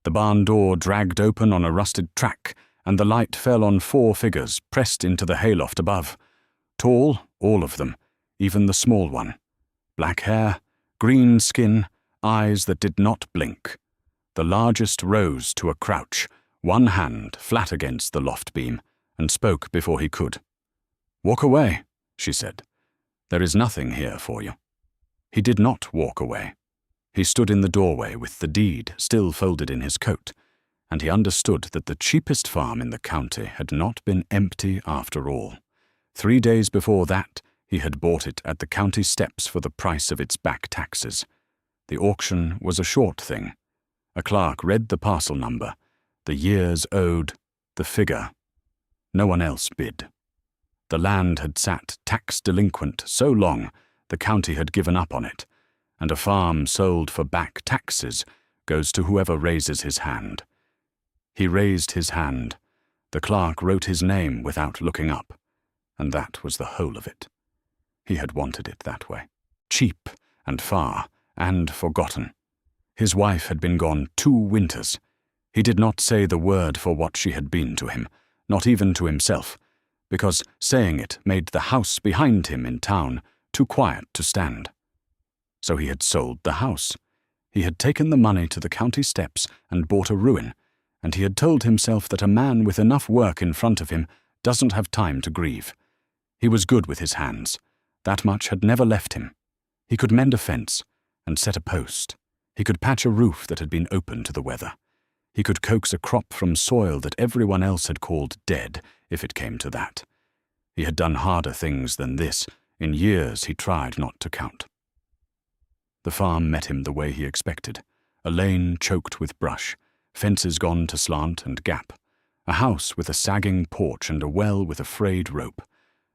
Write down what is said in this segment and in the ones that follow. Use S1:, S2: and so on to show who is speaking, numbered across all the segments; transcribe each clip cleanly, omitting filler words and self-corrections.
S1: The barn door dragged open on a rusted track, and the light fell on 4 figures pressed into the hayloft above. Tall, all of them, even the small one. Black hair, green skin, eyes that did not blink. The largest rose to a crouch, one hand flat against the loft beam, and spoke before he could. "Walk away," she said. "There is nothing here for you." He did not walk away. He stood in the doorway with the deed still folded in his coat, and he understood that the cheapest farm in the county had not been empty after all. 3 days before that, he had bought it at the county steps for the price of its back taxes. The auction was a short thing. A clerk read the parcel number, the years owed, the figure. No one else bid. The land had sat tax delinquent so long, the county had given up on it, and a farm sold for back taxes goes to whoever raises his hand. He raised his hand. The clerk wrote his name without looking up, and that was the whole of it. He had wanted it that way. Cheap and far and forgotten. His wife had been gone 2 winters. He did not say the word for what she had been to him, not even to himself, because saying it made the house behind him in town too quiet to stand. So he had sold the house. He had taken the money to the county steps and bought a ruin, and he had told himself that a man with enough work in front of him doesn't have time to grieve. He was good with his hands. That much had never left him. He could mend a fence and set a post. He could patch a roof that had been open to the weather. He could coax a crop from soil that everyone else had called dead, if it came to that. He had done harder things than this. In years he tried not to count. The farm met him the way he expected. A lane choked with brush, fences gone to slant and gap, a house with a sagging porch and a well with a frayed rope.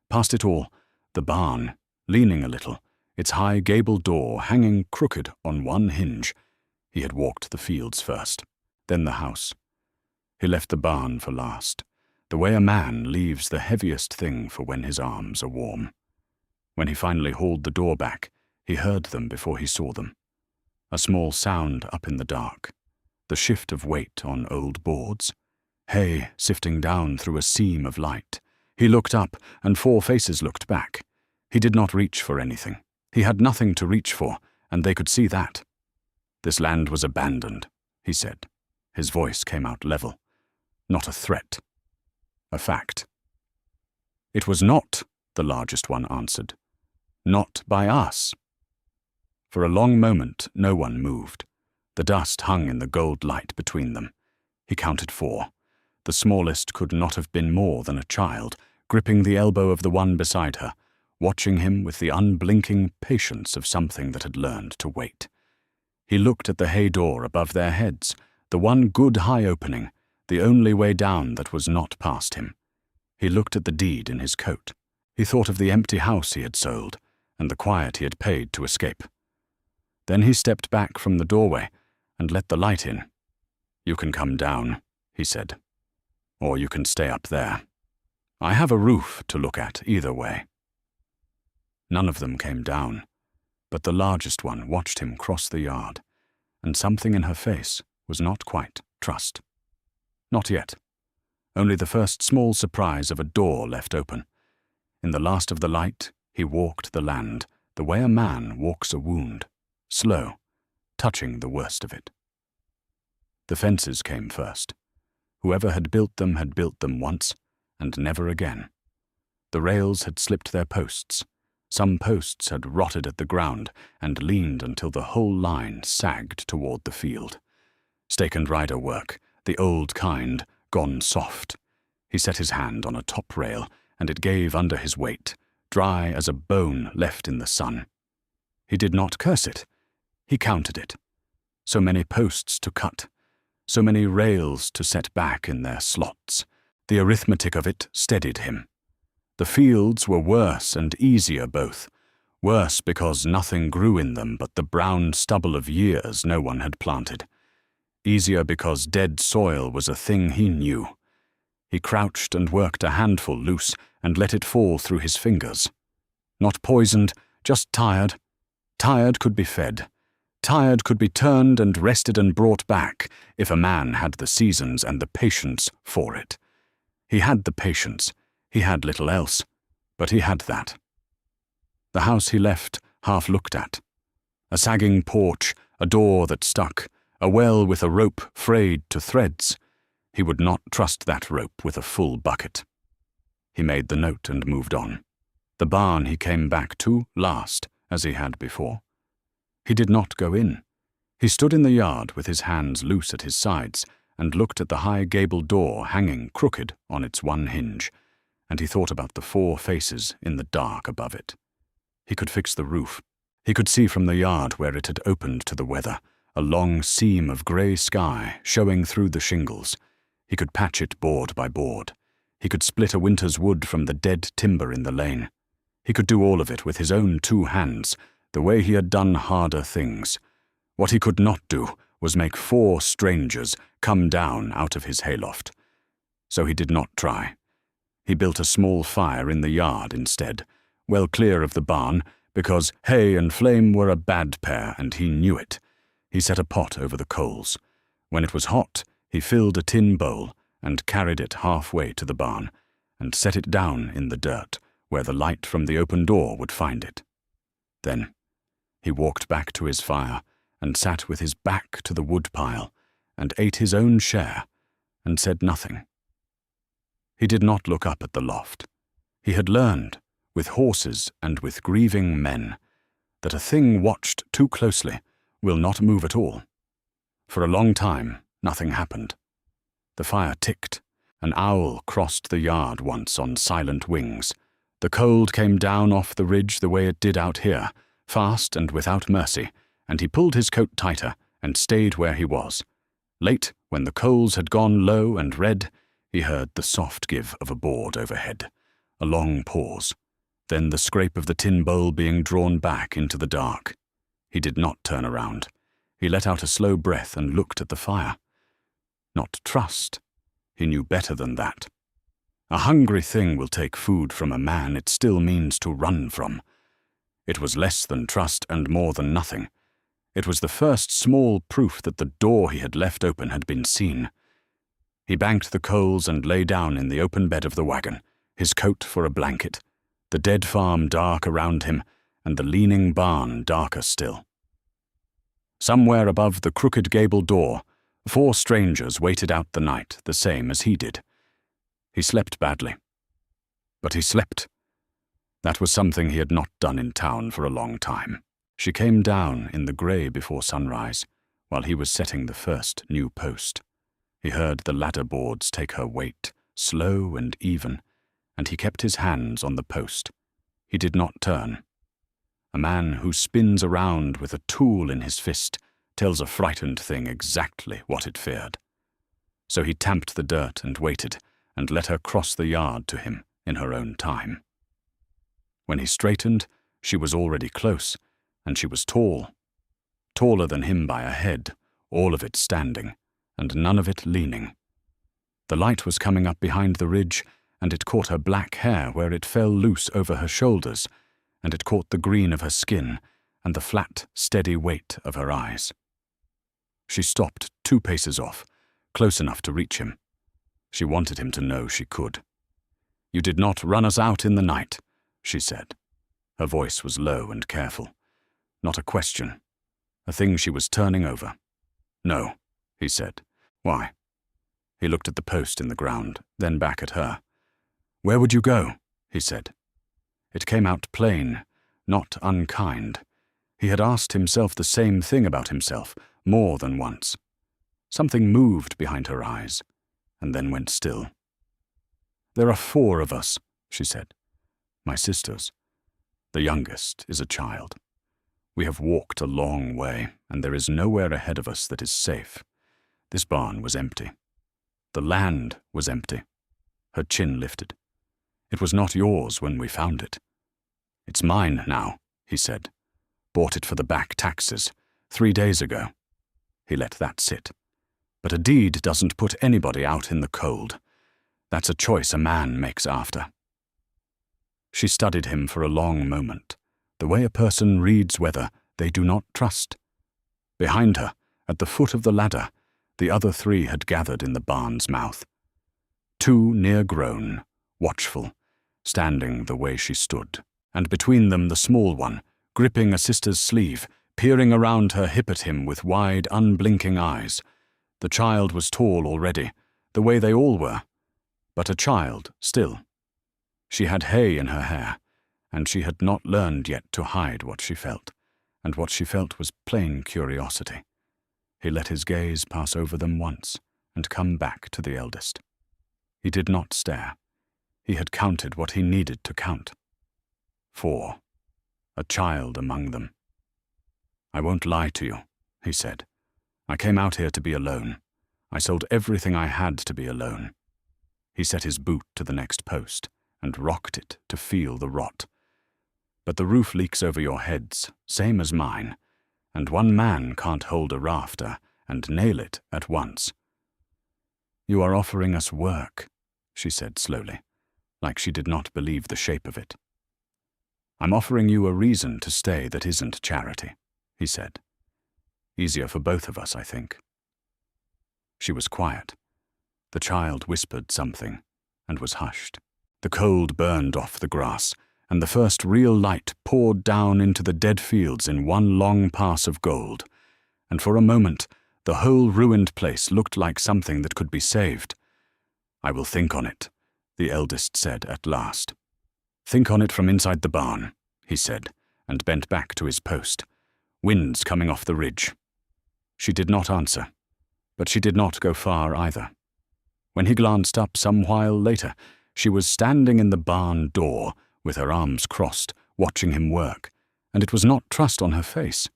S1: Past it all, the barn, leaning a little, its high gable door hanging crooked on one hinge. He had walked the fields first, then the house. He left the barn for last, the way a man leaves the heaviest thing for when his arms are warm. When he finally hauled the door back, he heard them before he saw them. A small sound up in the dark, the shift of weight on old boards, hay sifting down through a seam of light. He looked up, and 4 faces looked back. He did not reach for anything. He had nothing to reach for, and they could see that. This land was abandoned, he said. His voice came out level. Not a threat. A fact. It was not, the largest one answered. Not by us. For a long moment, no one moved. The dust hung in the gold light between them. He counted 4. The smallest could not have been more than a child, gripping the elbow of the one beside her, watching him with the unblinking patience of something that had learned to wait. He looked at the hay door above their heads, the one good high opening, the only way down that was not past him. He looked at the deed in his coat. He thought of the empty house he had sold, and the quiet he had paid to escape. Then he stepped back from the doorway and let the light in. "You can come down," he said. "Or you can stay up there. I have a roof to look at either way." None of them came down, but the largest one watched him cross the yard, and something in her face was not quite trust. Not yet. Only the first small surprise of a door left open. In the last of the light, he walked the land, the way a man walks a wound, slow, touching the worst of it. The fences came first. Whoever had built them once, and never again. The rails had slipped their posts. Some posts had rotted at the ground and leaned until the whole line sagged toward the field. Stake and rider work, the old kind, gone soft. He set his hand on a top rail, and it gave under his weight, dry as a bone left in the sun. He did not curse it. He counted it. So many posts to cut, so many rails to set back in their slots. The arithmetic of it steadied him. The fields were worse and easier both. Worse because nothing grew in them but the brown stubble of years no one had planted. Easier because dead soil was a thing he knew. He crouched and worked a handful loose and let it fall through his fingers. Not poisoned, just tired. Tired could be fed. Tired could be turned and rested and brought back if a man had the seasons and the patience for it. He had the patience. He had little else, but he had that. The house he left half looked at. A sagging porch, a door that stuck, a well with a rope frayed to threads. He would not trust that rope with a full bucket. He made the note and moved on. The barn he came back to last, as he had before. He did not go in. He stood in the yard with his hands loose at his sides and looked at the high gable door hanging crooked on its one hinge, and he thought about the 4 faces in the dark above it. He could fix the roof. He could see from the yard where it had opened to the weather, a long seam of grey sky showing through the shingles. He could patch it board by board. He could split a winter's wood from the dead timber in the lane. He could do all of it with his own 2 hands, the way he had done harder things. What he could not do was make 4 strangers come down out of his hayloft. So he did not try. He built a small fire in the yard instead, well clear of the barn, because hay and flame were a bad pair, and he knew it. He set a pot over the coals. When it was hot, he filled a tin bowl and carried it halfway to the barn, and set it down in the dirt, where the light from the open door would find it. Then he walked back to his fire and sat with his back to the wood pile and ate his own share and said nothing. He did not look up at the loft. He had learned, with horses and with grieving men, that a thing watched too closely will not move at all. For a long time, nothing happened. The fire ticked. An owl crossed the yard once on silent wings. The cold came down off the ridge the way it did out here, fast and without mercy, and he pulled his coat tighter and stayed where he was. Late, when the coals had gone low and red, he heard the soft give of a board overhead, a long pause, then the scrape of the tin bowl being drawn back into the dark. He did not turn around. He let out a slow breath and looked at the fire. Not trust. He knew better than that. A hungry thing will take food from a man it still means to run from. It was less than trust and more than nothing. It was the first small proof that the door he had left open had been seen. He banked the coals and lay down in the open bed of the wagon, his coat for a blanket, the dead farm dark around him, and the leaning barn darker still. Somewhere above the crooked gable door, 4 strangers waited out the night the same as he did. He slept badly. But he slept. That was something he had not done in town for a long time. She came down in the grey before sunrise, while he was setting the first new post. He heard the ladder boards take her weight, slow and even, and he kept his hands on the post. He did not turn. A man who spins around with a tool in his fist tells a frightened thing exactly what it feared. So he tamped the dirt and waited, and let her cross the yard to him in her own time. When he straightened, she was already close, and she was tall, taller than him by a head, all of it standing, and none of it leaning. The light was coming up behind the ridge, and it caught her black hair where it fell loose over her shoulders, and it caught the green of her skin and the flat, steady weight of her eyes. She stopped 2 paces off, close enough to reach him. She wanted him to know she could. "You did not run us out in the night," she said. Her voice was low and careful. Not a question. A thing she was turning over. "No," he said. "Why?" He looked at the post in the ground, then back at her. "Where would you go?" he said. It came out plain, not unkind. He had asked himself the same thing about himself more than once. Something moved behind her eyes, and then went still. "There are 4 of us," she said. "My sisters. The youngest is a child. We have walked a long way, and there is nowhere ahead of us that is safe. This barn was empty. The land was empty." Her chin lifted. "It was not yours when we found it." "It's mine now," he said. "Bought it for the back taxes 3 days ago." He let that sit. "But a deed doesn't put anybody out in the cold. That's a choice a man makes after." She studied him for a long moment, the way a person reads weather they do not trust. Behind her, at the foot of the ladder, the other three had gathered in the barn's mouth. Two near-grown, watchful, standing the way she stood, and between them the small one, gripping a sister's sleeve, peering around her hip at him with wide, unblinking eyes. The child was tall already, the way they all were, but a child still. She had hay in her hair, and she had not learned yet to hide what she felt, and what she felt was plain curiosity. He let his gaze pass over them once and come back to the eldest. He did not stare. He had counted what he needed to count. 4. A child among them. "I won't lie to you," he said. "I came out here to be alone. I sold everything I had to be alone." He set his boot to the next post and rocked it to feel the rot. "But the roof leaks over your heads, same as mine, and one man can't hold a rafter and nail it at once." "You are offering us work," she said slowly, like she did not believe the shape of it. "I'm offering you a reason to stay that isn't charity," he said. "Easier for both of us, I think." She was quiet. The child whispered something and was hushed. The cold burned off the grass, and the first real light poured down into the dead fields in one long pass of gold, and for a moment the whole ruined place looked like something that could be saved. "I will think on it," the eldest said at last. "Think on it from inside the barn," he said, and bent back to his post. "Wind's coming off the ridge." She did not answer, but she did not go far either. When he glanced up some while later, she was standing in the barn door with her arms crossed, watching him work, and it was not trust on her face.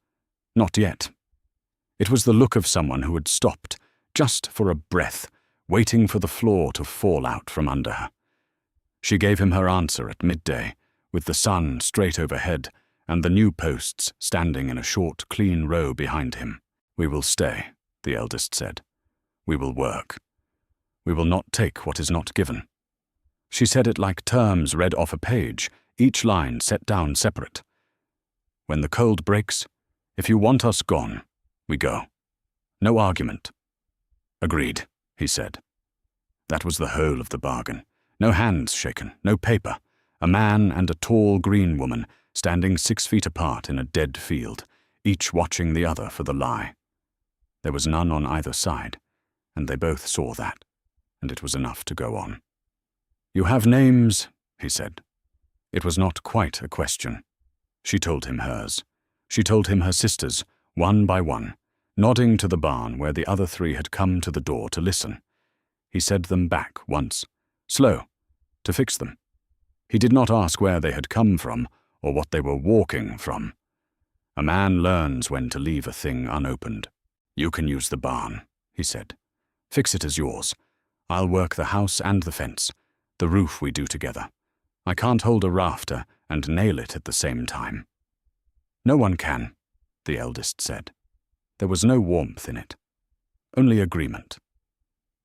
S1: Not yet. It was the look of someone who had stopped, just for a breath, waiting for the floor to fall out from under her. She gave him her answer at midday, with the sun straight overhead and the new posts standing in a short, clean row behind him. "We will stay," the eldest said. "We will work. We will not take what is not given." She said it like terms read off a page, each line set down separate. "When the cold breaks, if you want us gone, we go. No argument." "Agreed," he said. That was the whole of the bargain. No hands shaken, no paper. A man and a tall green woman standing 6 feet apart in a dead field, each watching the other for the lie. There was none on either side, and they both saw that, and it was enough to go on. "You have names," he said. It was not quite a question. She told him hers. She told him her sisters', one by one, nodding to the barn where the other three had come to the door to listen. He said them back once, slow, to fix them. He did not ask where they had come from or what they were walking from. A man learns when to leave a thing unopened. "You can use the barn," he said. "Fix it as yours. I'll work the house and the fence. The roof we do together. I can't hold a rafter and nail it at the same time." "No one can," the eldest said. There was no warmth in it, only agreement.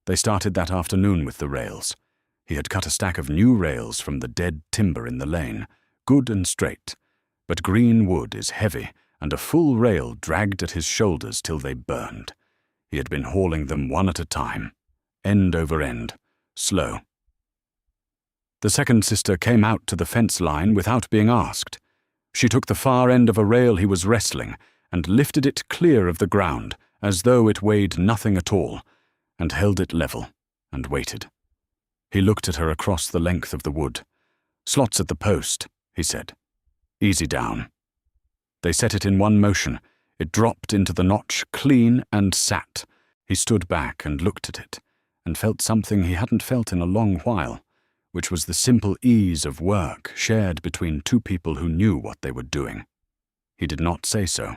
S1: They started that afternoon with the rails. He had cut a stack of new rails from the dead timber in the lane, good and straight, but green wood is heavy, and a full rail dragged at his shoulders till they burned. He had been hauling them one at a time, end over end, slow. The second sister came out to the fence line without being asked. She took the far end of a rail he was wrestling and lifted it clear of the ground as though it weighed nothing at all, and held it level and waited. He looked at her across the length of the wood. "Slots at the post," he said. "Easy down." They set it in one motion. It dropped into the notch clean and sat. He stood back and looked at it, and felt something he hadn't felt in a long while, which was the simple ease of work shared between two people who knew what they were doing. He did not say so.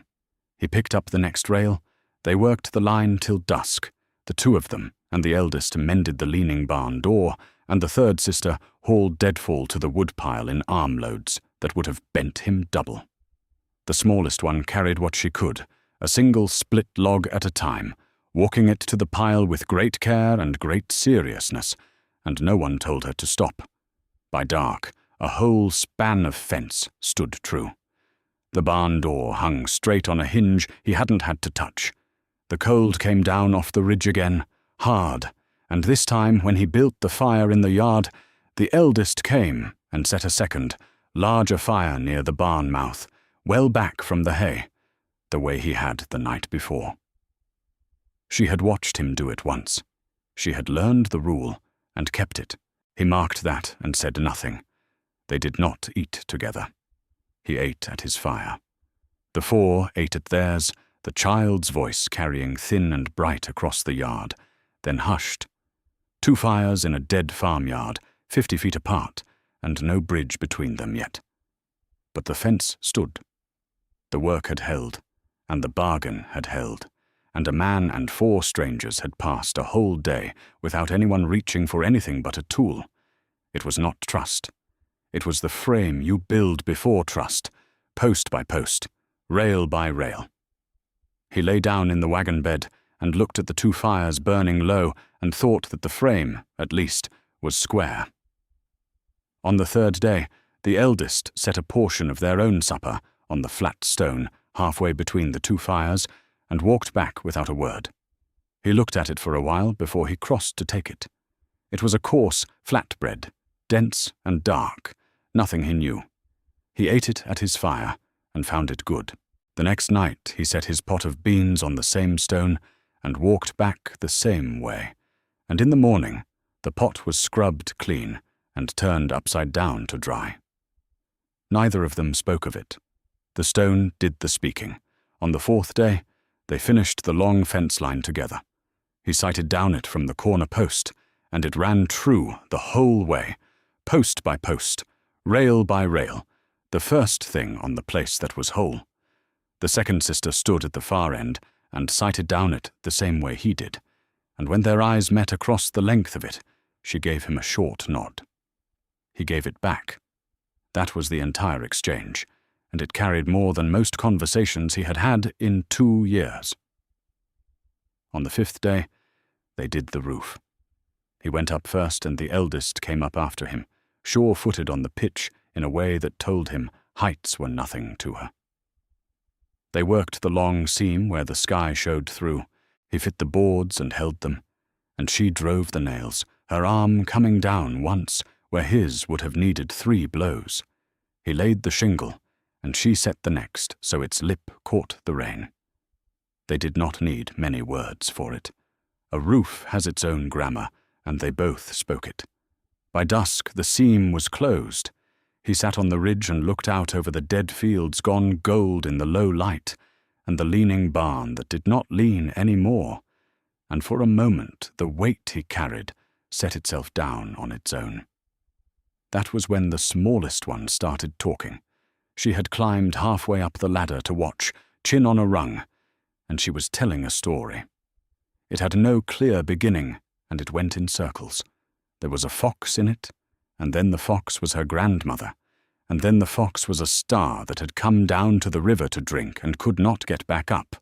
S1: He picked up the next rail. They worked the line till dusk, the two of them, and the eldest mended the leaning barn door, and the third sister hauled deadfall to the woodpile in armloads that would have bent him double. The smallest one carried what she could, a single split log at a time, walking it to the pile with great care and great seriousness, and no one told her to stop. By dark, a whole span of fence stood true. The barn door hung straight on a hinge he hadn't had to touch. The cold came down off the ridge again, hard, and this time when he built the fire in the yard, the eldest came and set a second, larger fire near the barn mouth, well back from the hay, the way he had the night before. She had watched him do it once. She had learned the rule and kept it. He marked that and said nothing. They did not eat together. He ate at his fire. The four ate at theirs, the child's voice carrying thin and bright across the yard, then hushed. 2 fires in a dead farmyard, 50 feet apart, and no bridge between them yet. But the fence stood. The work had held, and the bargain had held, and a man and 4 strangers had passed a whole day without anyone reaching for anything but a tool. It was not trust. It was the frame you build before trust, post by post, rail by rail. He lay down in the wagon bed and looked at the 2 fires burning low and thought that the frame, at least, was square. On the 3rd day, the eldest set a portion of their own supper on the flat stone halfway between the 2 fires and walked back without a word. He looked at it for a while before he crossed to take it. It was a coarse, flat bread, dense and dark, nothing he knew. He ate it at his fire and found it good. The next night he set his pot of beans on the same stone and walked back the same way, and in the morning the pot was scrubbed clean and turned upside down to dry. Neither of them spoke of it. The stone did the speaking. On the 4th day, they finished the long fence line together. He sighted down it from the corner post, and it ran true the whole way, post by post, rail by rail, the first thing on the place that was whole. The second sister stood at the far end and sighted down it the same way he did, and when their eyes met across the length of it, she gave him a short nod. He gave it back. That was the entire exchange, and it carried more than most conversations he had had in 2 years. On the 5th day, they did the roof. He went up first, and the eldest came up after him, sure-footed on the pitch in a way that told him heights were nothing to her. They worked the long seam where the sky showed through. He fit the boards and held them, and she drove the nails, her arm coming down once where his would have needed 3 blows. He laid the shingle, and she set the next so its lip caught the rain. They did not need many words for it. A roof has its own grammar, and they both spoke it. By dusk the seam was closed. He sat on the ridge and looked out over the dead fields gone gold in the low light, and the leaning barn that did not lean any more, and for a moment the weight he carried set itself down on its own. That was when the smallest one started talking. She had climbed halfway up the ladder to watch, chin on a rung, and she was telling a story. It had no clear beginning, and it went in circles. There was a fox in it, and then the fox was her grandmother, and then the fox was a star that had come down to the river to drink and could not get back up,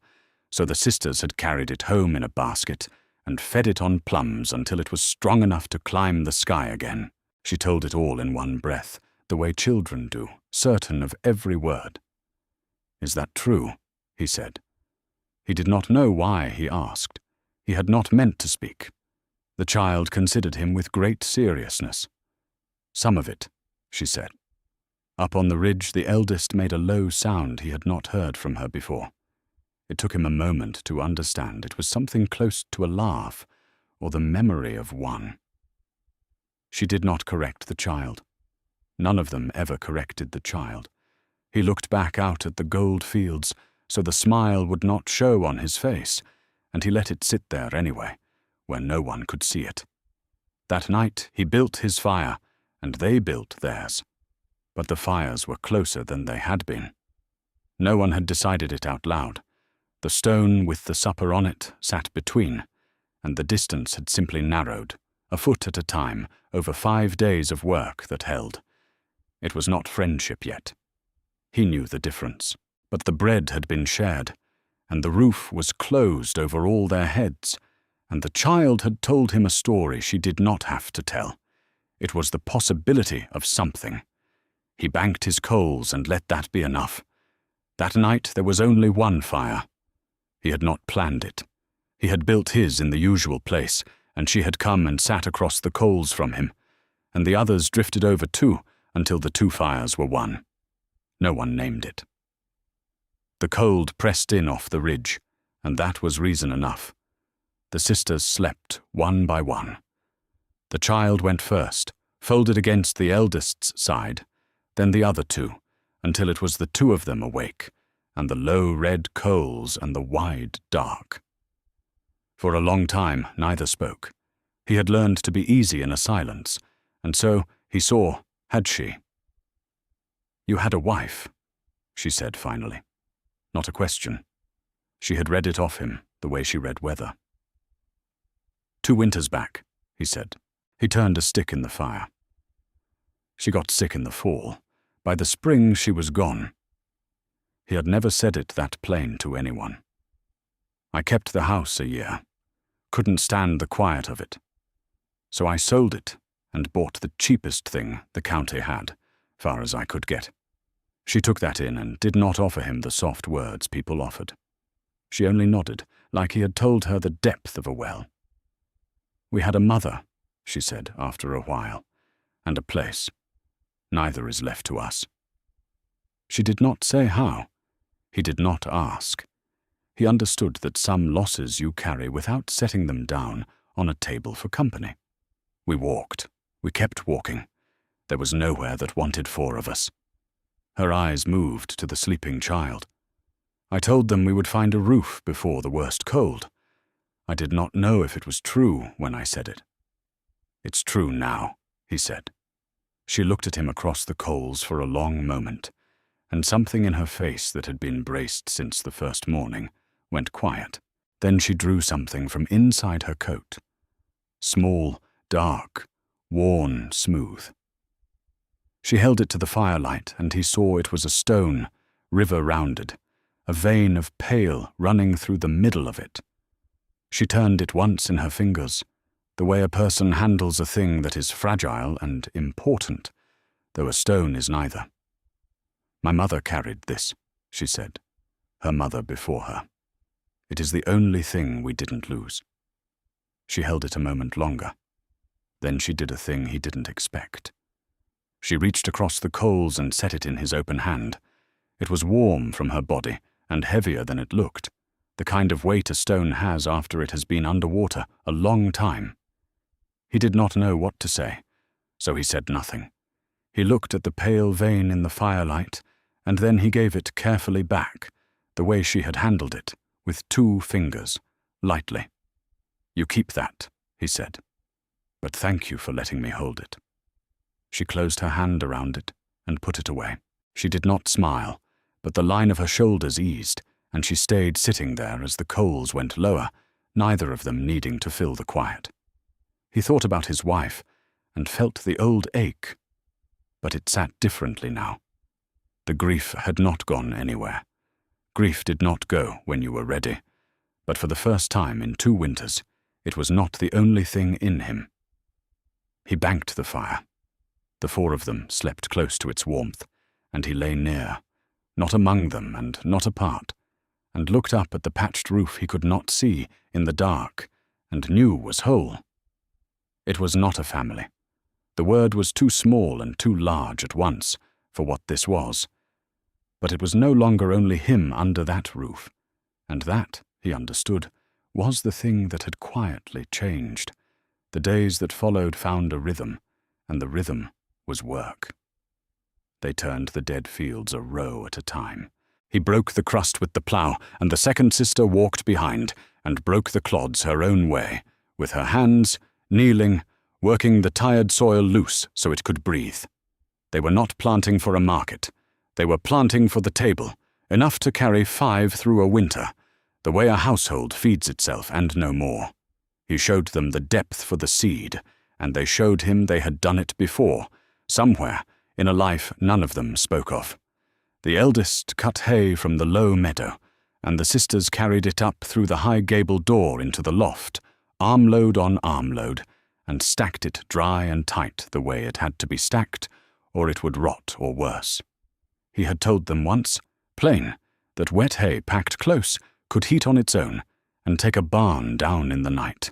S1: so the sisters had carried it home in a basket and fed it on plums until it was strong enough to climb the sky again. She told it all in one breath, the way children do, certain of every word. "Is that true?" he said. He did not know why he asked. He had not meant to speak. The child considered him with great seriousness. "Some of it," she said. Up on the ridge, the eldest made a low sound he had not heard from her before. It took him a moment to understand it was something close to a laugh, or the memory of one. She did not correct the child. None of them ever corrected the child. He looked back out at the gold fields, so the smile would not show on his face, and he let it sit there anyway, where no one could see it. That night he built his fire, and they built theirs. But the fires were closer than they had been. No one had decided it out loud. The stone with the supper on it sat between, and the distance had simply narrowed, a foot at a time, over 5 days of work that held. It was not friendship yet. He knew the difference, but the bread had been shared, and the roof was closed over all their heads, and the child had told him a story she did not have to tell. It was the possibility of something. He banked his coals and let that be enough. That night there was only one fire. He had not planned it. He had built his in the usual place, and she had come and sat across the coals from him, and the others drifted over too until the two fires were one. No one named it. The cold pressed in off the ridge, and that was reason enough. The sisters slept one by one. The child went first, folded against the eldest's side, then the other two, until it was the two of them awake, and the low red coals and the wide dark. For a long time neither spoke. He had learned to be easy in a silence, and so he saw, had she. "You had a wife," she said finally. Not a question. She had read it off him the way she read weather. "2 winters back," he said. He turned a stick in the fire. "She got sick in the fall. By the spring she was gone." He had never said it that plain to anyone. "I kept the house a year. Couldn't stand the quiet of it. So I sold it and bought the cheapest thing the county had, far as I could get." She took that in and did not offer him the soft words people offered. She only nodded, like he had told her the depth of a well. "We had a mother," she said after a while, "and a place. Neither is left to us." She did not say how. He did not ask. He understood that some losses you carry without setting them down on a table for company. We walked. We kept walking. There was nowhere that wanted 4 of us. Her eyes moved to the sleeping child. "I told them we would find a roof before the worst cold. I did not know if it was true when I said it." "It's true now," he said. She looked at him across the coals for a long moment, and something in her face that had been braced since the first morning went quiet. Then she drew something from inside her coat. Small, dark, worn smooth. She held it to the firelight, and he saw it was a stone, river-rounded, a vein of pale running through the middle of it. She turned it once in her fingers, the way a person handles a thing that is fragile and important, though a stone is neither. "My mother carried this," she said, her mother before her. "It is the only thing we didn't lose." She held it a moment longer. Then she did a thing he didn't expect. She reached across the coals and set it in his open hand. It was warm from her body and heavier than it looked, the kind of weight a stone has after it has been underwater a long time. He did not know what to say, so he said nothing. He looked at the pale vein in the firelight, and then he gave it carefully back, the way she had handled it, with 2 fingers, lightly. "You keep that," he said. "But thank you for letting me hold it." She closed her hand around it and put it away. She did not smile, but the line of her shoulders eased, and she stayed sitting there as the coals went lower, neither of them needing to fill the quiet. He thought about his wife and felt the old ache, but it sat differently now. The grief had not gone anywhere. Grief did not go when you were ready, but for the first time in 2 winters, it was not the only thing in him. He banked the fire. The 4 of them slept close to its warmth, and he lay near, not among them and not apart, and looked up at the patched roof he could not see in the dark and knew was whole. It was not a family. The word was too small and too large at once for what this was. But it was no longer only him under that roof, and that, he understood, was the thing that had quietly changed. The days that followed found a rhythm, and the rhythm was work. They turned the dead fields a row at a time. He broke the crust with the plough, and the second sister walked behind, and broke the clods her own way, with her hands, kneeling, working the tired soil loose so it could breathe. They were not planting for a market. They were planting for the table, enough to carry 5 through a winter, the way a household feeds itself and no more. He showed them the depth for the seed, and they showed him they had done it before, somewhere in a life none of them spoke of. The eldest cut hay from the low meadow, and the sisters carried it up through the high gable door into the loft, armload on armload, and stacked it dry and tight the way it had to be stacked, or it would rot or worse. He had told them once, plain, that wet hay packed close could heat on its own and take a barn down in the night.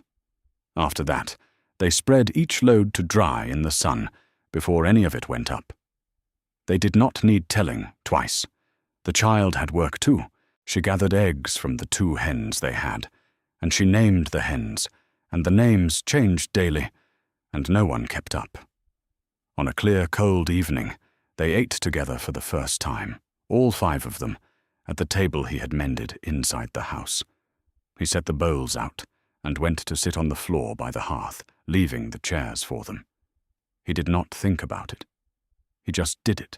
S1: After that, they spread each load to dry in the sun before any of it went up. They did not need telling twice. The child had work too. She gathered eggs from the 2 hens they had, and she named the hens, and the names changed daily, and no one kept up. On a clear, cold evening, they ate together for the first time, all 5 of them, at the table he had mended inside the house. He set the bowls out and went to sit on the floor by the hearth, leaving the chairs for them. He did not think about it. He just did it.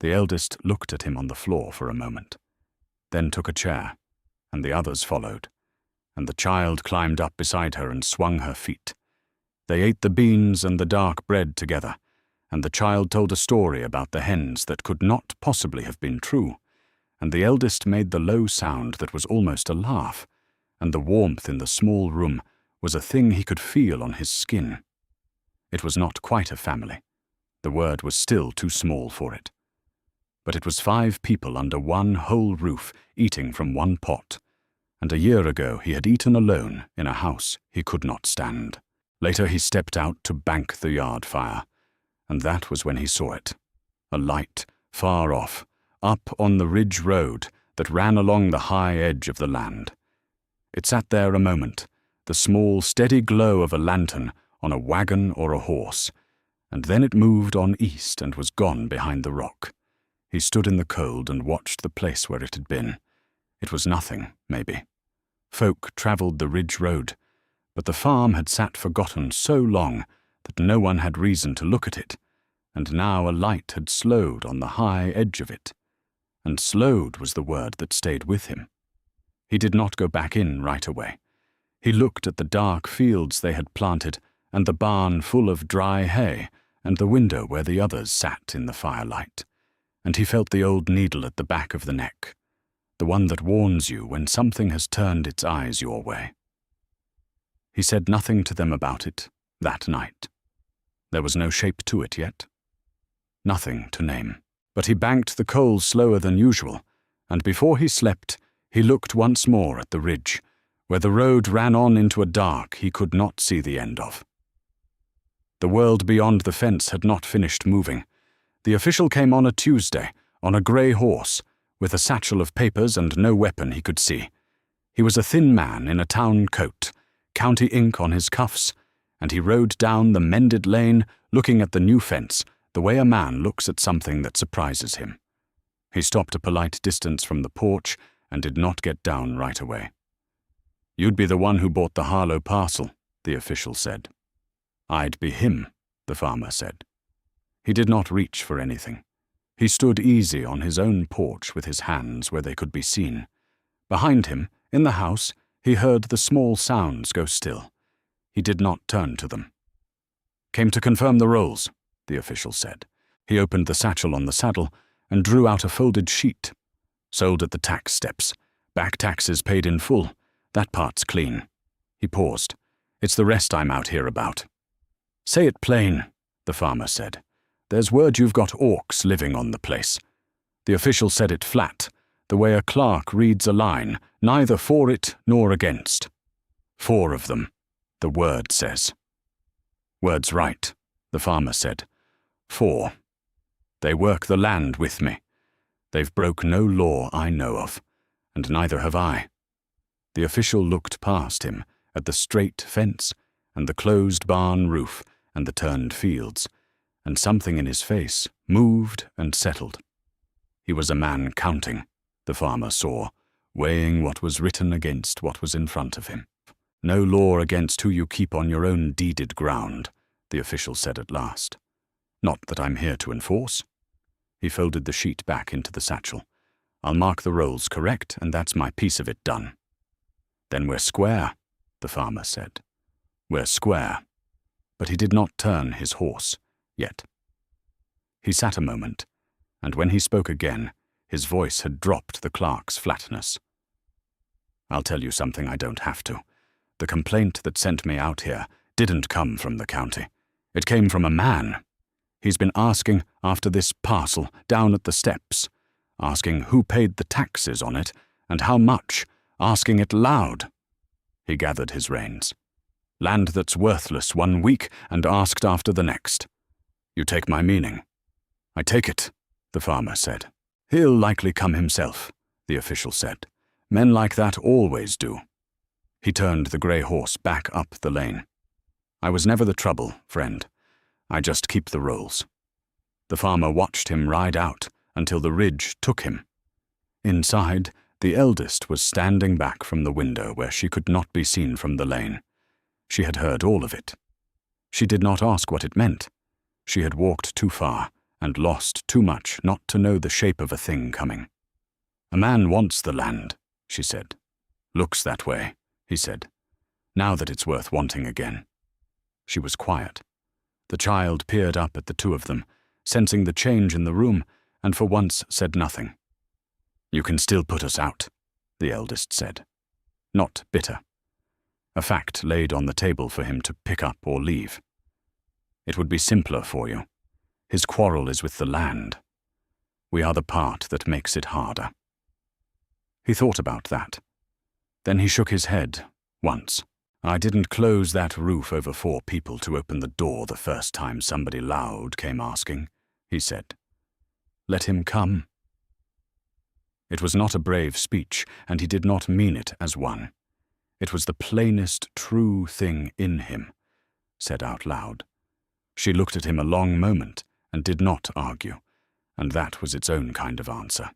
S1: The eldest looked at him on the floor for a moment, then took a chair, and the others followed, and the child climbed up beside her and swung her feet. They ate the beans and the dark bread together, and the child told a story about the hens that could not possibly have been true, and the eldest made the low sound that was almost a laugh, and the warmth in the small room was a thing he could feel on his skin. It was not quite a family. The word was still too small for it. But it was 5 people under one whole roof eating from one pot, and a year ago he had eaten alone in a house he could not stand. Later he stepped out to bank the yard fire, and that was when he saw it. A light, far off, up on the ridge road that ran along the high edge of the land. It sat there a moment, the small, steady glow of a lantern on a wagon or a horse, and then it moved on east and was gone behind the rock. He stood in the cold and watched the place where it had been. It was nothing, maybe. Folk travelled the ridge road, but the farm had sat forgotten so long that no one had reason to look at it, and now a light had slowed on the high edge of it. And slowed was the word that stayed with him. He did not go back in right away. He looked at the dark fields they had planted, and the barn full of dry hay, and the window where the others sat in the firelight. And he felt the old needle at the back of the neck, the one that warns you when something has turned its eyes your way. He said nothing to them about it that night. There was no shape to it yet. Nothing to name. But he banked the coals slower than usual, and before he slept, he looked once more at the ridge, where the road ran on into a dark he could not see the end of. The world beyond the fence had not finished moving. The official came on a Tuesday, on a grey horse, with a satchel of papers and no weapon he could see. He was a thin man in a town coat, county ink on his cuffs, and he rode down the mended lane, looking at the new fence, the way a man looks at something that surprises him. He stopped a polite distance from the porch and did not get down right away. "You'd be the one who bought the Harlow parcel," the official said. "I'd be him," the farmer said. He did not reach for anything. He stood easy on his own porch with his hands where they could be seen. Behind him, in the house, he heard the small sounds go still. He did not turn to them. "Came to confirm the rolls," the official said. He opened the satchel on the saddle and drew out a folded sheet. "Sold at the tax steps. Back taxes paid in full. That part's clean." He paused. "It's the rest I'm out here about." "Say it plain," the farmer said. "There's word you've got orcs living on the place." The official said it flat, the way a clerk reads a line, neither for it nor against. "4 of them, the word says." "Word's right," the farmer said. 4. They work the land with me. They've broke no law I know of, and neither have I." The official looked past him at the straight fence and the closed barn roof and the turned fields, and something in his face moved and settled. He was a man counting, the farmer saw, weighing what was written against what was in front of him. "No law against who you keep on your own deeded ground," the official said at last. "Not that I'm here to enforce." He folded the sheet back into the satchel. "I'll mark the rolls correct, and that's my piece of it done." "Then we're square," the farmer said. "We're square." But he did not turn his horse, yet. He sat a moment, and when he spoke again, his voice had dropped the clerk's flatness. "I'll tell you something I don't have to. The complaint that sent me out here didn't come from the county. It came from a man. He's been asking after this parcel down at the steps. asking who paid the taxes on it and how much, asking it loud. He gathered his reins. Land that's worthless 1 week and asked after the next. You take my meaning? I take it, the farmer said. He'll likely come himself, the official said. Men like that always do. He turned the grey horse back up the lane. I was never the trouble, friend. I just keep the rolls. The farmer watched him ride out until the ridge took him. Inside, the eldest was standing back from the window where she could not be seen from the lane. She had heard all of it. She did not ask what it meant. She had walked too far and lost too much not to know the shape of a thing coming. A man wants the land, she said. Looks that way, he said, now that it's worth wanting again. She was quiet. The child peered up at the two of them, sensing the change in the room, and for once said nothing. You can still put us out, the eldest said. Not bitter. A fact laid on the table for him to pick up or leave. It would be simpler for you. His quarrel is with the land. We are the part that makes it harder. He thought about that. Then he shook his head, once. I didn't close that roof over 4 people to open the door the first time somebody loud came asking, he said. Let him come. It was not a brave speech, and he did not mean it as one. It was the plainest true thing in him, said out loud. She looked at him a long moment and did not argue, and that was its own kind of answer.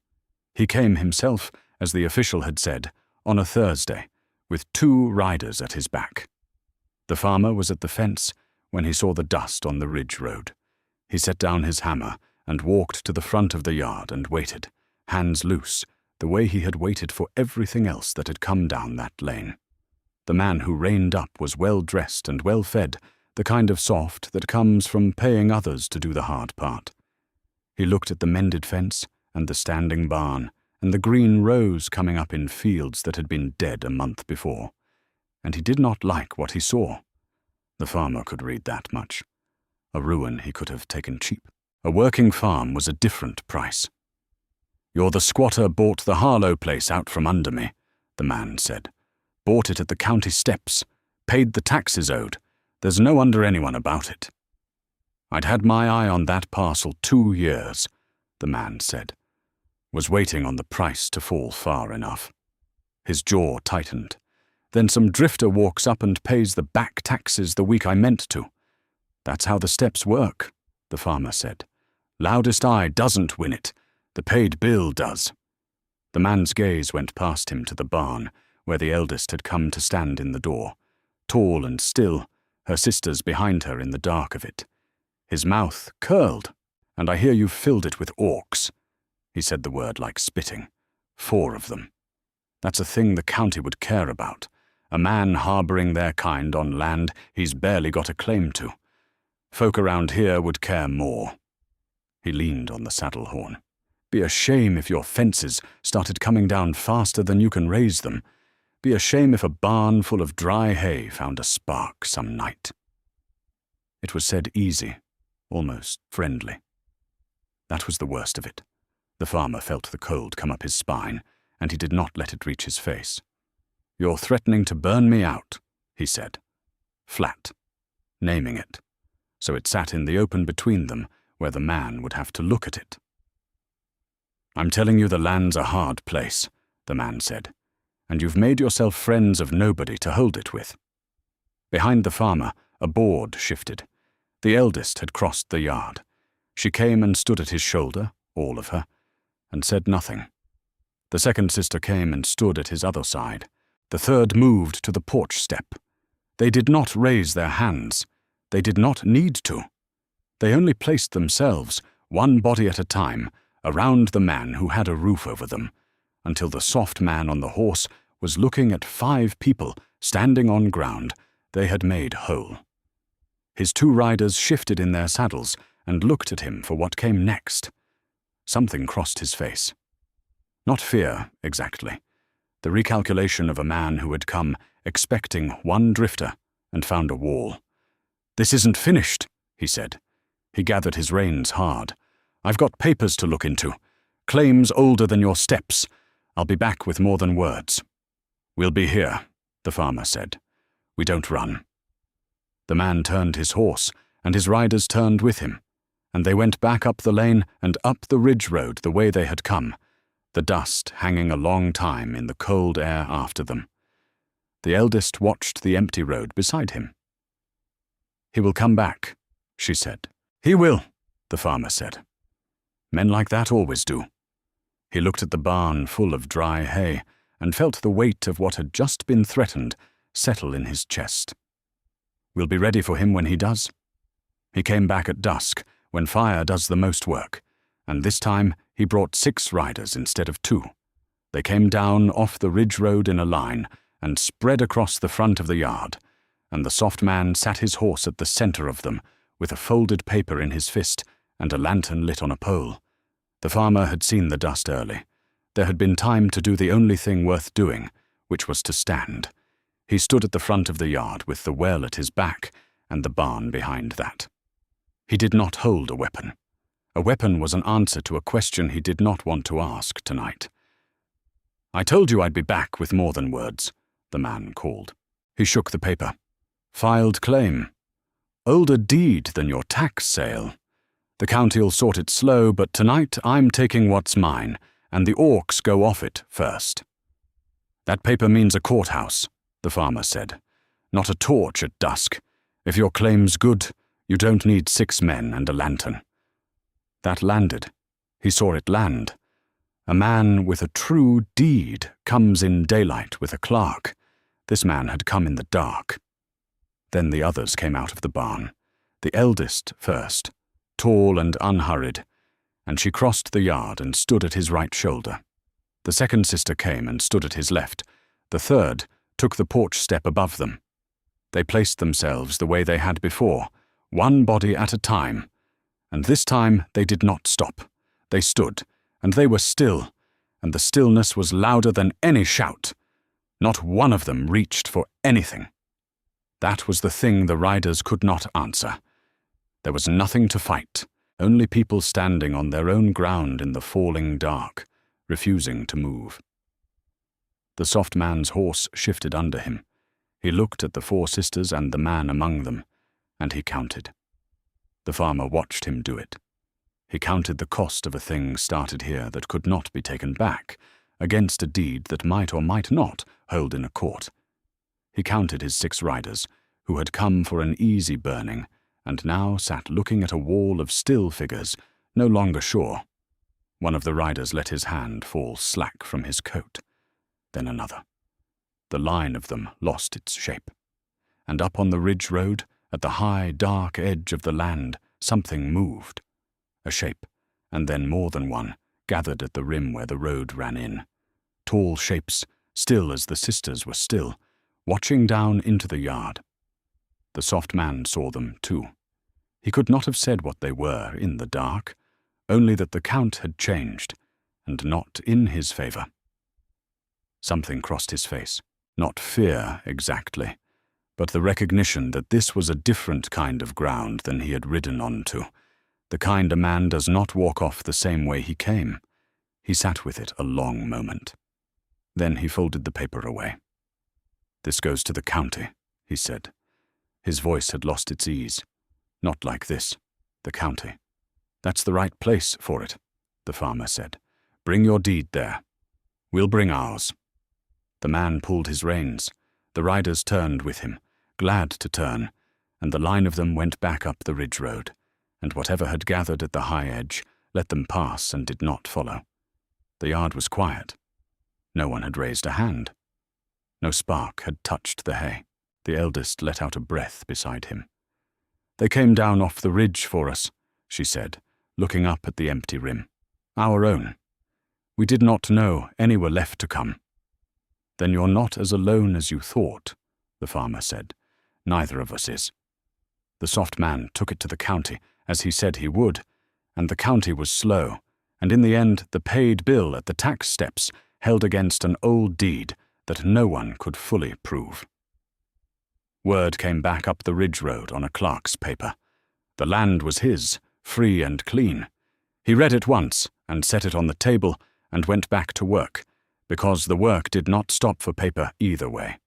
S1: He came himself, as the official had said, on a Thursday, with 2 riders at his back. The farmer was at the fence when he saw the dust on the ridge road. He set down his hammer and walked to the front of the yard and waited, hands loose, the way he had waited for everything else that had come down that lane. The man who reined up was well-dressed and well-fed, the kind of soft that comes from paying others to do the hard part. He looked at the mended fence and the standing barn and the green rows coming up in fields that had been dead a month before, and he did not like what he saw. The farmer could read that much. A ruin he could have taken cheap. A working farm was a different price. You're the squatter bought the Harlow place out from under me, the man said. Bought it at the county steps, paid the taxes owed. There's no under anyone about it. I'd had my eye on that parcel 2 years, the man said. Was waiting on the price to fall far enough. His jaw tightened. Then some drifter walks up and pays the back taxes the week I meant to. That's how the steps work, the farmer said. Loudest eye doesn't win it. The paid bill does. The man's gaze went past him to the barn, where the eldest had come to stand in the door, tall and still, her sisters behind her in the dark of it. His mouth curled. And I hear you've filled it with orcs. He said the word like spitting. 4 of them. That's a thing the county would care about. A man harbouring their kind on land he's barely got a claim to. Folk around here would care more. He leaned on the saddle horn. Be a shame if your fences started coming down faster than you can raise them. Be a shame if a barn full of dry hay found a spark some night. It was said easy, almost friendly. That was the worst of it. The farmer felt the cold come up his spine, and he did not let it reach his face. You're threatening to burn me out, he said. Flat. Naming it. So it sat in the open between them, where the man would have to look at it. I'm telling you the land's a hard place, the man said, and you've made yourself friends of nobody to hold it with. Behind the farmer, a board shifted. The eldest had crossed the yard. She came and stood at his shoulder, all of her, and said nothing. The second sister came and stood at his other side. The third moved to the porch step. They did not raise their hands. They did not need to. They only placed themselves, one body at a time, around the man who had a roof over them, until the soft man on the horse was looking at 5 people standing on ground they had made whole. His 2 riders shifted in their saddles and looked at him for what came next. Something crossed his face. Not fear, exactly. The recalculation of a man who had come expecting 1 drifter and found a wall. This isn't finished, he said. He gathered his reins hard. I've got papers to look into. claims older than your steps. I'll be back with more than words." "We'll be here," the farmer said. "We don't run." The man turned his horse, and his riders turned with him, and they went back up the lane and up the ridge road the way they had come, the dust hanging a long time in the cold air after them. The eldest watched the empty road beside him. "He will come back," she said. "He will," the farmer said. "Men like that always do." He looked at the barn full of dry hay and felt the weight of what had just been threatened settle in his chest. "We'll be ready for him when he does." He came back at dusk, when fire does the most work, and this time he brought 6 riders instead of 2. They came down off the ridge road in a line and spread across the front of the yard, and the soft man sat his horse at the center of them, with a folded paper in his fist and a lantern lit on a pole. The farmer had seen the dust early. There had been time to do the only thing worth doing, which was to stand. He stood at the front of the yard with the well at his back and the barn behind that. He did not hold a weapon. A weapon was an answer to a question he did not want to ask tonight. "I told you I'd be back with more than words," the man called. He shook the paper. "Filed claim. Older deed than your tax sale. The county'll sort it slow, but tonight I'm taking what's mine, and the orcs go off it first." "That paper means a courthouse," the farmer said. "Not a torch at dusk. If your claim's good, you don't need 6 men and a lantern." That landed. He saw it land. A man with a true deed comes in daylight with a clerk. This man had come in the dark. Then the others came out of the barn. The eldest first, tall and unhurried, and she crossed the yard and stood at his right shoulder. The second sister came and stood at his left. The third took the porch step above them. They placed themselves the way they had before, one body at a time, and this time they did not stop. They stood, and they were still, and the stillness was louder than any shout. Not one of them reached for anything. That was the thing the riders could not answer. There was nothing to fight, only people standing on their own ground in the falling dark, refusing to move. The soft man's horse shifted under him. He looked at the 4 sisters and the man among them, and he counted. The farmer watched him do it. He counted the cost of a thing started here that could not be taken back, against a deed that might or might not hold in a court. He counted his 6 riders, who had come for an easy burning, and now sat looking at a wall of still figures, no longer sure. One of the riders let his hand fall slack from his coat. Then another. The line of them lost its shape. And up on the ridge road, at the high, dark edge of the land, something moved. A shape, and then more than one, gathered at the rim where the road ran in. Tall shapes, still as the sisters were still, watching down into the yard. The soft man saw them too. He could not have said what they were in the dark, only that the count had changed, and not in his favor. Something crossed his face, not fear exactly, but the recognition that this was a different kind of ground than he had ridden onto, the kind a man does not walk off the same way he came. He sat with it a long moment. Then he folded the paper away. "This goes to the county," he said. His voice had lost its ease. "Not like this, the county. That's the right place for it," the farmer said. "Bring your deed there. We'll bring ours." The man pulled his reins. The riders turned with him, glad to turn, and the line of them went back up the ridge road, and whatever had gathered at the high edge let them pass and did not follow. The yard was quiet. No one had raised a hand. No spark had touched the hay. The eldest let out a breath beside him. "They came down off the ridge for us," she said, looking up at the empty rim. "Our own. We did not know any were left to come." "Then you're not as alone as you thought," the farmer said. "Neither of us is." The soft man took it to the county, as he said he would, and the county was slow, and in the end the paid bill at the tax steps held against an old deed that no one could fully prove. Word came back up the ridge road on a clerk's paper. The land was his, free and clean. He read it once, and set it on the table and went back to work, because the work did not stop for paper either way.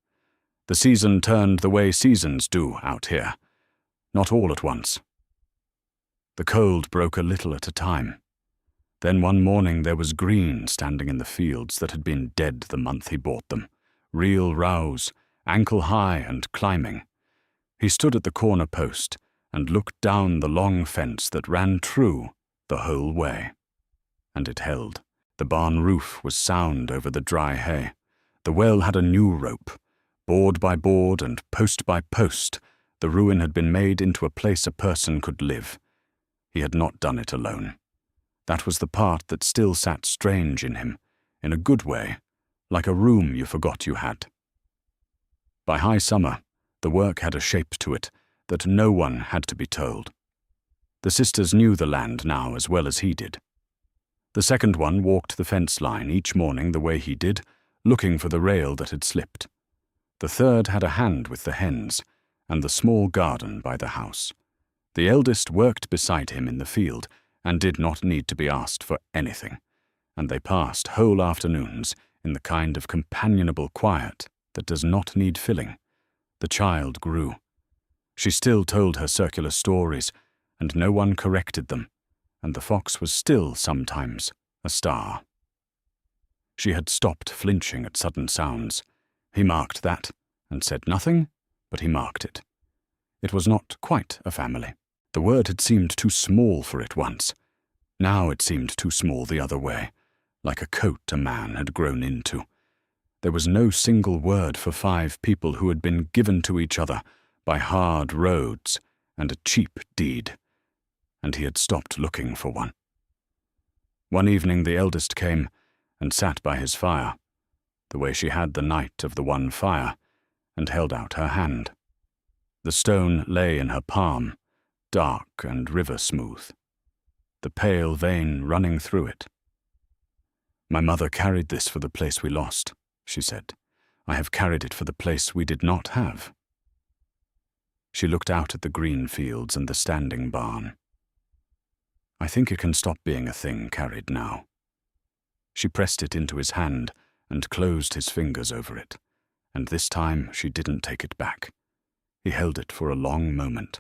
S1: The season turned the way seasons do out here, not all at once. The cold broke a little at a time. Then one morning there was green standing in the fields that had been dead the month he bought them, real rows, ankle-high and climbing. He stood at the corner post and looked down the long fence that ran true the whole way. And it held. The barn roof was sound over the dry hay. The well had a new rope. Board by board and post by post, the ruin had been made into a place a person could live. He had not done it alone. That was the part that still sat strange in him, in a good way, like a room you forgot you had. By high summer, the work had a shape to it that no one had to be told. The sisters knew the land now as well as he did. The second one walked the fence line each morning the way he did, looking for the rail that had slipped. The third had a hand with the hens, and the small garden by the house. The eldest worked beside him in the field, and did not need to be asked for anything, and they passed whole afternoons in the kind of companionable quiet that does not need filling. The child grew. She still told her circular stories, and no one corrected them, and the fox was still sometimes a star. She had stopped flinching at sudden sounds. He marked that, and said nothing, but he marked it. It was not quite a family. The word had seemed too small for it once. Now it seemed too small the other way, like a coat a man had grown into. There was no single word for 5 people who had been given to each other by hard roads and a cheap deed, and he had stopped looking for one. One evening the eldest came and sat by his fire, the way she had the night of the one fire, and held out her hand. The stone lay in her palm, dark and river-smooth, the pale vein running through it. "My mother carried this for the place we lost," she said. "I have carried it for the place we did not have." She looked out at the green fields and the standing barn. "I think it can stop being a thing carried now." She pressed it into his hand and closed his fingers over it, and this time she didn't take it back. He held it for a long moment.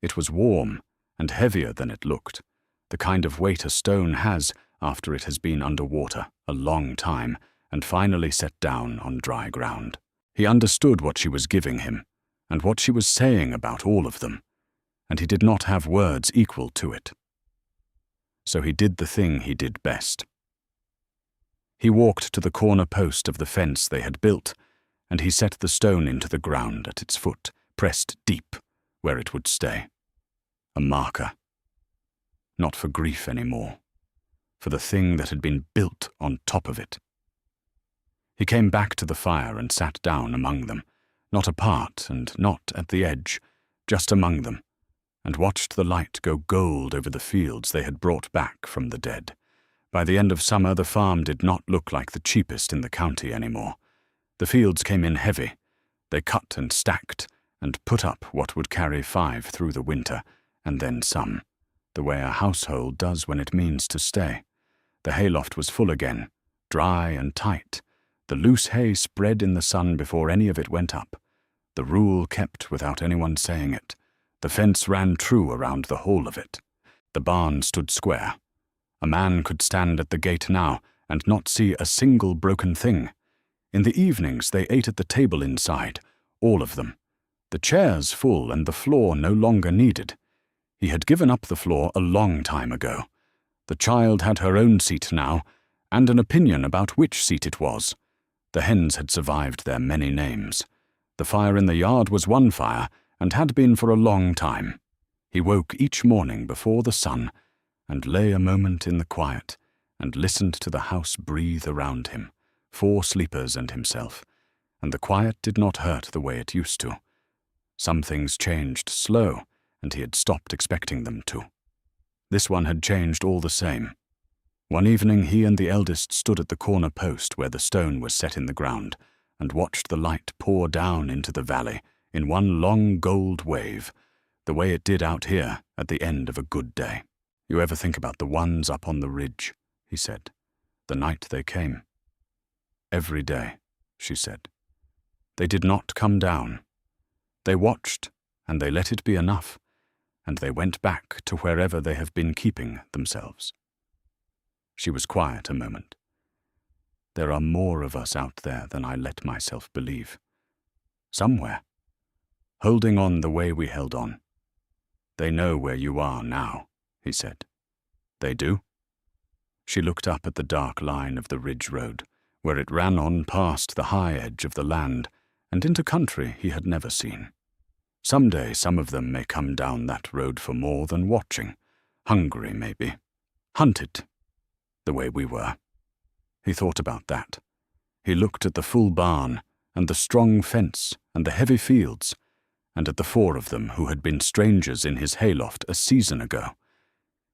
S1: It was warm and heavier than it looked, the kind of weight a stone has after it has been under water a long time and finally set down on dry ground. He understood what she was giving him and what she was saying about all of them, and he did not have words equal to it. So he did the thing he did best. He walked to the corner post of the fence they had built, and he set the stone into the ground at its foot, pressed deep where it would stay. A marker. Not for grief anymore, for the thing that had been built on top of it. He came back to the fire and sat down among them, not apart and not at the edge, just among them, and watched the light go gold over the fields they had brought back from the dead. By the end of summer, the farm did not look like the cheapest in the county anymore. The fields came in heavy. They cut and stacked and put up what would carry 5 through the winter, and then some, the way a household does when it means to stay. The hayloft was full again, dry and tight. The loose hay spread in the sun before any of it went up. The rule kept without anyone saying it. The fence ran true around the whole of it. The barn stood square. A man could stand at the gate now and not see a single broken thing. In the evenings they ate at the table inside, all of them. The chairs full and the floor no longer needed. He had given up the floor a long time ago. The child had her own seat now, and an opinion about which seat it was. The hens had survived their many names. The fire in the yard was one fire, and had been for a long time. He woke each morning before the sun, and lay a moment in the quiet, and listened to the house breathe around him, 4 sleepers and himself, and the quiet did not hurt the way it used to. Some things changed slow, and he had stopped expecting them to. This one had changed all the same. One evening he and the eldest stood at the corner post where the stone was set in the ground, and watched the light pour down into the valley in one long gold wave, the way it did out here at the end of a good day. You ever think about the ones up on the ridge, he said, the night they came? Every day, she said. They did not come down. They watched, and they let it be enough, and they went back to wherever they have been keeping themselves. She was quiet a moment. There are more of us out there than I let myself believe. Somewhere, holding on the way we held on. They know where you are now, he said. They do? She looked up at the dark line of the ridge road, where it ran on past the high edge of the land and into country he had never seen. Someday some of them may come down that road for more than watching, hungry maybe, hunted, the way we were. He thought about that. He looked at the full barn and the strong fence and the heavy fields, and at the four of them who had been strangers in his hayloft a season ago.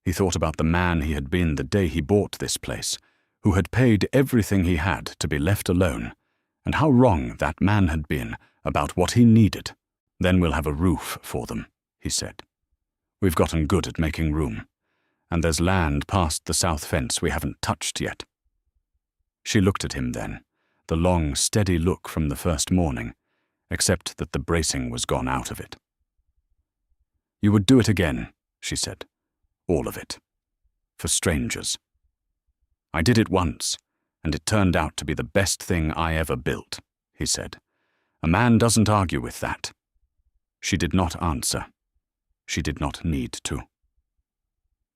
S1: He thought about the man he had been the day he bought this place, who had paid everything he had to be left alone, and how wrong that man had been about what he needed. Then we'll have a roof for them, he said. We've gotten good at making room, and there's land past the south fence we haven't touched yet. She looked at him then, the long, steady look from the first morning, except that the bracing was gone out of it. You would do it again, she said. All of it. For strangers. I did it once, and it turned out to be the best thing I ever built, he said. A man doesn't argue with that. She did not answer. She did not need to.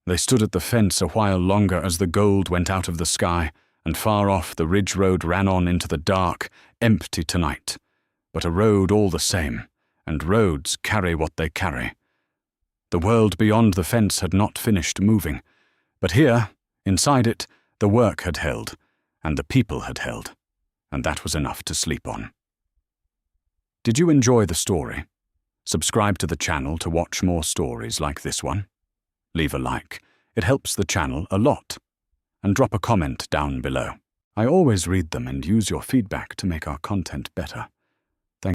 S1: They stood at the fence a while longer as the gold went out of the sky, and far off the ridge road ran on into the dark, empty tonight, but a road all the same, and roads carry what they carry. The world beyond the fence had not finished moving, but here, inside it, the work had held, and the people had held, and that was enough to sleep on. Did you enjoy the story? Subscribe to the channel to watch more stories like this one. Leave a like. It helps the channel a lot. And drop a comment down below. I always read them and use your feedback to make our content better.